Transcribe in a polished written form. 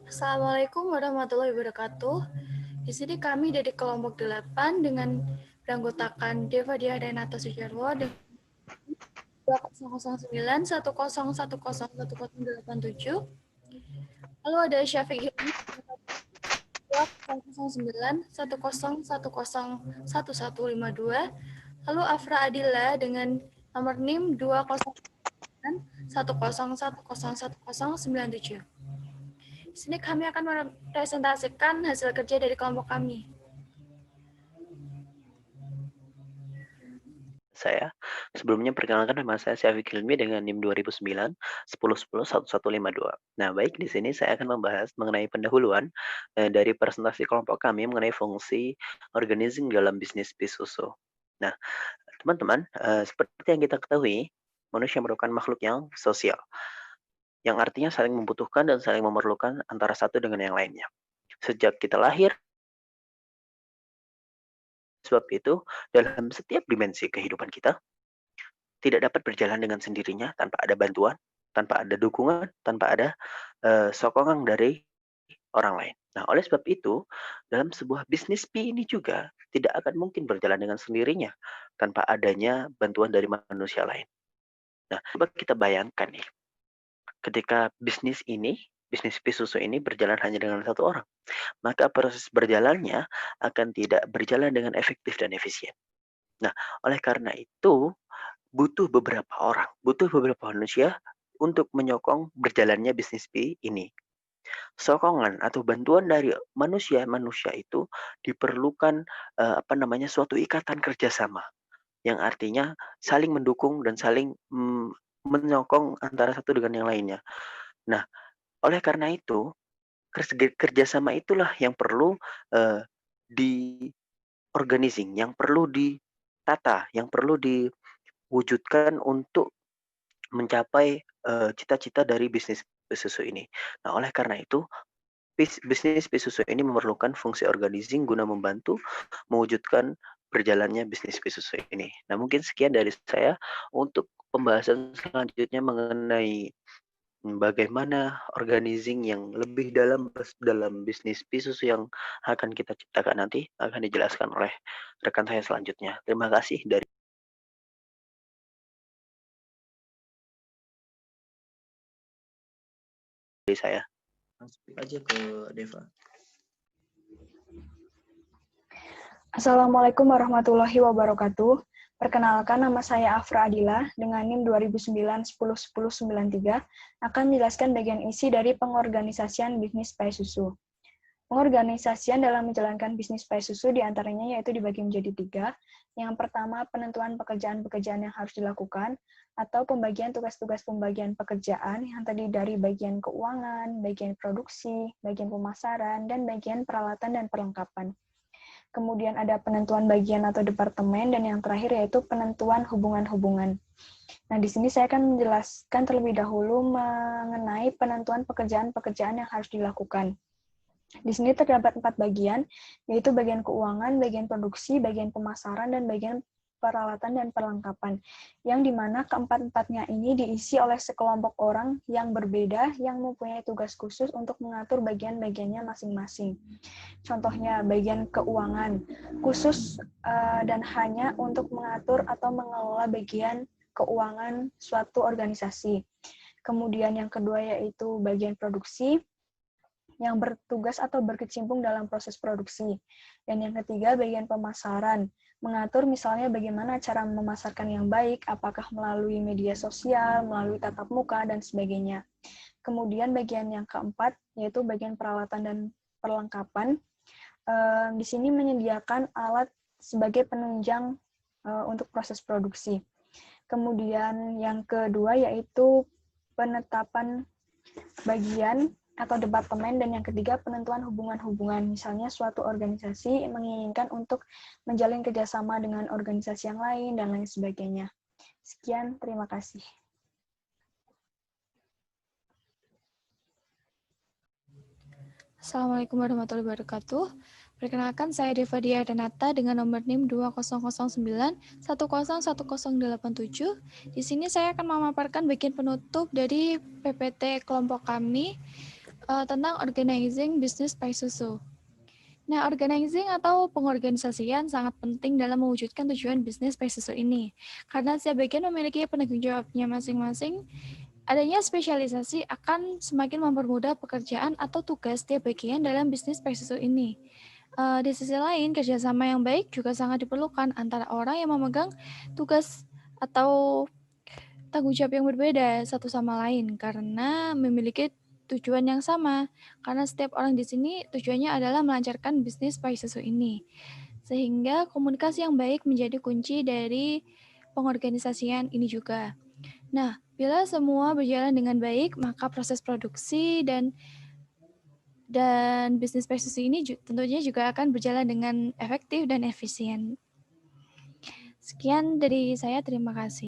Assalamualaikum warahmatullahi wabarakatuh. Di sini kami dari kelompok 8 dengan beranggotakan Deva Dia Renata Sujarwo dengan 2009 10101087. Lalu ada Syafiq Hilmi 2009 10101152. Lalu Afra Adila dengan nomor NIM 209 10101097. Di sini kami akan mempresentasikan hasil kerja dari kelompok kami. Saya. Sebelumnya perkenalkan nama saya Syafiq Hilmi dengan NIM 2009 10101152. Nah, baik, di sini saya akan membahas mengenai pendahuluan dari presentasi kelompok kami mengenai fungsi organizing dalam bisnis bis susu. Nah, teman-teman, seperti yang kita ketahui, manusia merupakan makhluk yang sosial, yang artinya saling membutuhkan dan saling memerlukan antara satu dengan yang lainnya. Sejak kita lahir, sebab itu, dalam setiap dimensi kehidupan kita, tidak dapat berjalan dengan sendirinya tanpa ada bantuan, tanpa ada dukungan, tanpa ada sokongan dari orang lain. Nah, oleh sebab itu, dalam sebuah bisnis P ini juga tidak akan mungkin berjalan dengan sendirinya tanpa adanya bantuan dari manusia lain. Nah, coba kita bayangkan nih, ketika bisnis P susu ini berjalan hanya dengan satu orang, maka proses berjalannya akan tidak berjalan dengan efektif dan efisien. Nah, oleh karena itu, butuh beberapa manusia untuk menyokong berjalannya bisnis P ini. Sokongan atau bantuan dari manusia-manusia itu diperlukan suatu ikatan kerjasama yang artinya saling mendukung dan saling menyokong antara satu dengan yang lainnya. Nah, oleh karena itu kerjasama itulah yang perlu di organizing, yang perlu ditata, yang perlu diwujudkan untuk mencapai cita-cita dari bisnis susu ini. Nah, oleh karena itu bisnis bis susu ini memerlukan fungsi organizing guna membantu mewujudkan berjalannya bisnis bis susu ini. Nah, mungkin sekian dari saya untuk pembahasan selanjutnya mengenai bagaimana organizing yang lebih dalam bisnis bis susu yang akan kita ciptakan nanti akan dijelaskan oleh rekan saya selanjutnya. Terima kasih dari saya. Langsung aja ke Deva. Assalamualaikum warahmatullahi wabarakatuh. Perkenalkan, nama saya Afra Adila dengan NIM 2009-10-10-93 akan menjelaskan bagian isi dari pengorganisasian bisnis pai susu. Pengorganisasian dalam menjalankan bisnis pai susu diantaranya yaitu dibagi menjadi 3. Yang pertama, penentuan pekerjaan-pekerjaan yang harus dilakukan atau pembagian tugas-tugas pembagian pekerjaan yang terdiri dari bagian keuangan, bagian produksi, bagian pemasaran, dan bagian peralatan dan perlengkapan. Kemudian ada penentuan bagian atau departemen, dan yang terakhir yaitu penentuan hubungan-hubungan. Nah, di sini saya akan menjelaskan terlebih dahulu mengenai penentuan pekerjaan-pekerjaan yang harus dilakukan. Di sini terdapat 4 bagian, yaitu bagian keuangan, bagian produksi, bagian pemasaran, dan bagian peralatan dan perlengkapan, yang dimana keempat-empatnya ini diisi oleh sekelompok orang yang berbeda yang mempunyai tugas khusus untuk mengatur bagian-bagiannya masing-masing. Contohnya bagian keuangan, khusus dan hanya untuk mengatur atau mengelola bagian keuangan suatu organisasi. Kemudian yang kedua yaitu bagian produksi, yang bertugas atau berkecimpung dalam proses produksi. Dan yang ketiga, bagian pemasaran, mengatur misalnya bagaimana cara memasarkan yang baik, apakah melalui media sosial, melalui tatap muka, dan sebagainya. Kemudian bagian yang keempat, yaitu bagian peralatan dan perlengkapan. Di sini menyediakan alat sebagai penunjang untuk proses produksi. Kemudian yang kedua, yaitu penetapan bagian atau departemen, dan yang ketiga penentuan hubungan-hubungan. Misalnya suatu organisasi menginginkan untuk menjalin kerjasama dengan organisasi yang lain dan lain sebagainya. Sekian, terima kasih. Assalamualaikum warahmatullahi wabarakatuh. Perkenalkan, saya Deva Dia Renata dengan nomor NIM 2009-101087. Di sini saya akan memaparkan bagian penutup dari PPT kelompok kami. tentang organizing business by susu. Nah, organizing atau pengorganisasian sangat penting dalam mewujudkan tujuan bisnis by susu ini. Karena setiap bagian memiliki penanggung jawabnya masing-masing, adanya spesialisasi akan semakin mempermudah pekerjaan atau tugas setiap bagian dalam bisnis by susu ini. Di sisi lain, kerjasama yang baik juga sangat diperlukan antara orang yang memegang tugas atau tanggung jawab yang berbeda satu sama lain karena memiliki tujuan yang sama. Karena setiap orang di sini tujuannya adalah melancarkan bisnis by susu ini. Sehingga komunikasi yang baik menjadi kunci dari pengorganisasian ini juga. Nah, bila semua berjalan dengan baik, maka proses produksi dan bisnis by susu ini tentunya juga akan berjalan dengan efektif dan efisien. Sekian dari saya, terima kasih.